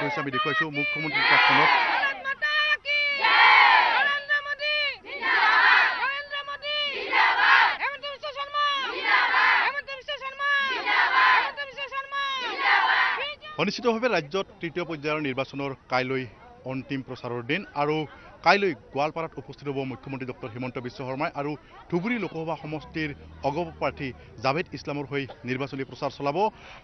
হৈছে আমি দেখুৱাইছোঁ মুখ্যমন্ত্ৰীৰ প্ৰাক্ষণত নিশ্চিতভাৱে ৰাজ্যত তৃতীয় পৰ্যায়ৰ নিৰ্বাচনৰ কাইলৈ অন্তিম প্ৰচাৰৰ দিন আৰু কাইলৈ গোৱালপাৰাত উপস্থিত হ'ব মুখ্যমন্ত্ৰী ডক্টৰ হিমন্ত বিশ্ব শৰ্মাই আৰু ধুবুৰী লোকসভা সমষ্টিৰ অগপ প্ৰাৰ্থী জাভেদ ইছলামৰ হৈ নিৰ্বাচনী প্ৰচাৰ চলাব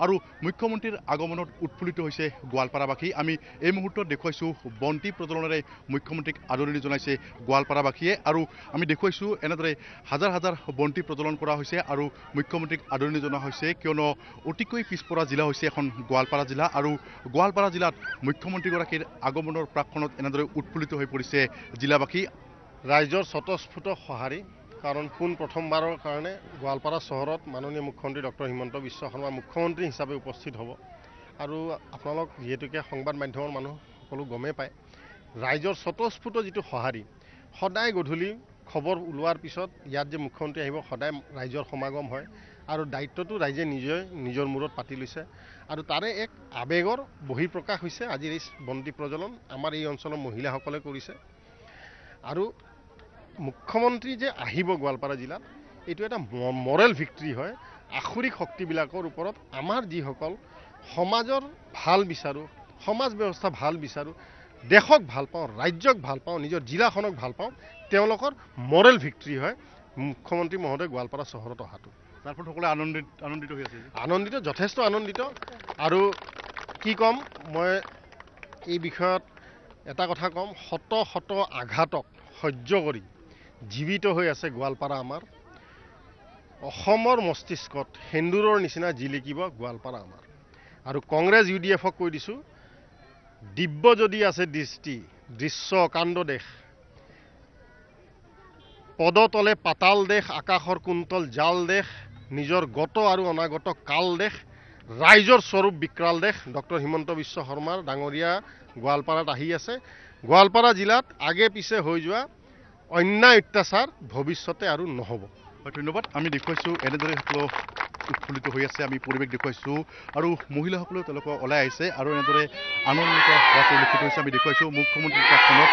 আৰু মুখ্যমন্ত্ৰীৰ আগমনত উৎফুল্লিত হৈছে গোৱালপাৰাবাসী। আমি এই মুহূৰ্তত দেখুৱাইছোঁ বন্তি প্ৰজ্বলনেৰে মুখ্যমন্ত্ৰীক আদৰণি জনাইছে গোৱালপাৰাবাসীয়ে আৰু আমি দেখুৱাইছোঁ এনেদৰে হাজাৰ হাজাৰ বন্তি প্ৰজ্বলন কৰা হৈছে আৰু মুখ্যমন্ত্ৰীক আদৰণি জনোৱা হৈছে কিয়নো অতিকৈ পিছপৰা জিলা হৈছে এখন গোৱালপাৰা জিলা আৰু গোৱালপাৰা জিলাত মুখ্যমন্ত্ৰীগৰাকীৰ আগমনৰ প্ৰাক্ষণত এনেদৰে উৎফুল্লিত হৈ পৰিছে জিলাবাসী। ৰাইজৰ স্বতঃস্ফূৰ্ত সঁহাৰি কাৰণ পোন প্ৰথমবাৰৰ কাৰণে গোৱালপাৰা চহৰত মাননীয় মুখ্যমন্ত্ৰী ডক্টৰ হিমন্ত বিশ্ব শৰ্মা মুখ্যমন্ত্ৰী হিচাপে উপস্থিত হ'ব আৰু আপোনালোক যিহেতুকে সংবাদ মাধ্যমৰ মানুহ সকলো গমেই পায় ৰাইজৰ স্বতঃস্ফূৰ্ত যিটো সঁহাৰি সদায় গধূলি খবৰ ওলোৱাৰ পিছত ইয়াত যে মুখ্যমন্ত্ৰী আহিব সদায় ৰাইজৰ সমাগম হয় আৰু দায়িত্বটো ৰাইজে নিজৰ মূৰত পাতি লৈছে আৰু তাৰে এক আৱেগৰ বহিঃপ্ৰকাশ হৈছে আজিৰ এই বন্তি প্ৰজ্বলন আমাৰ এই অঞ্চলৰ মহিলাসকলে কৰিছে আৰু মুখ্যমন্ত্ৰী যে আহিব গোৱালপাৰা জিলাত এইটো এটা মৰেল ভিক্টৰী হয়। আসুৰিক শক্তিবিলাকৰ ওপৰত আমাৰ যিসকল সমাজৰ ভাল বিচাৰোঁ সমাজ ব্যৱস্থা ভাল বিচাৰোঁ দেশক ভাল পাওঁ ৰাজ্যক ভাল পাওঁ নিজৰ জিলাখনক ভাল পাওঁ তেওঁলোকৰ মৰেল ভিক্টৰী হয় মুখ্যমন্ত্ৰী মহোদয় গোৱালপাৰা চহৰত অহাটো। তাৰ ফলত সকলোৱে আনন্দিত হৈ আছে আনন্দিত যথেষ্ট আনন্দিত আৰু কি ক'ম মই এই বিষয়ত এটা কথা ক'ম শত শত আঘাতক সহ্য কৰি জীৱিত হৈ আছে গোৱালপাৰা আমাৰ অসমৰ মস্তিষ্কত সেন্দুৰৰ নিচিনা জিলিকিব গোৱালপাৰা আমাৰ আৰু কংগ্ৰেছ UDFক কৈ দিছোঁ দিব্য যদি আছে দৃশ্য অকাণ্ড দেশ পদতলে পাতাল দেশ আকাশৰ কুন্তল জাল দেশ নিজৰ গত আৰু অনাগত কাল দেশ ৰাইজৰ স্বৰূপ বিকৰাল দেশ ডক্টৰ হিমন্ত বিশ্ব শৰ্মাৰ ডাঙৰীয়া গোৱালপাৰাত আহি আছে। গোৱালপাৰা জিলাত আগে পিছে হৈ যোৱা অন্যায় অত্যাচাৰ ভৱিষ্যতে আৰু নহ'ব। ধন্যবাদ। আমি দেখুৱাইছোঁ এনেদৰে সকলো উৎফুল্লিত হৈ আছে আমি পৰিৱেশ দেখুৱাইছোঁ আৰু মহিলাসকলেও তেওঁলোকক ওলাই আহিছে আৰু এনেদৰে আনন্দিত হোৱা পৰিলক্ষিত হৈছে আমি দেখুৱাইছোঁ মুখ্যমন্ত্ৰীৰ প্ৰাক্ষণত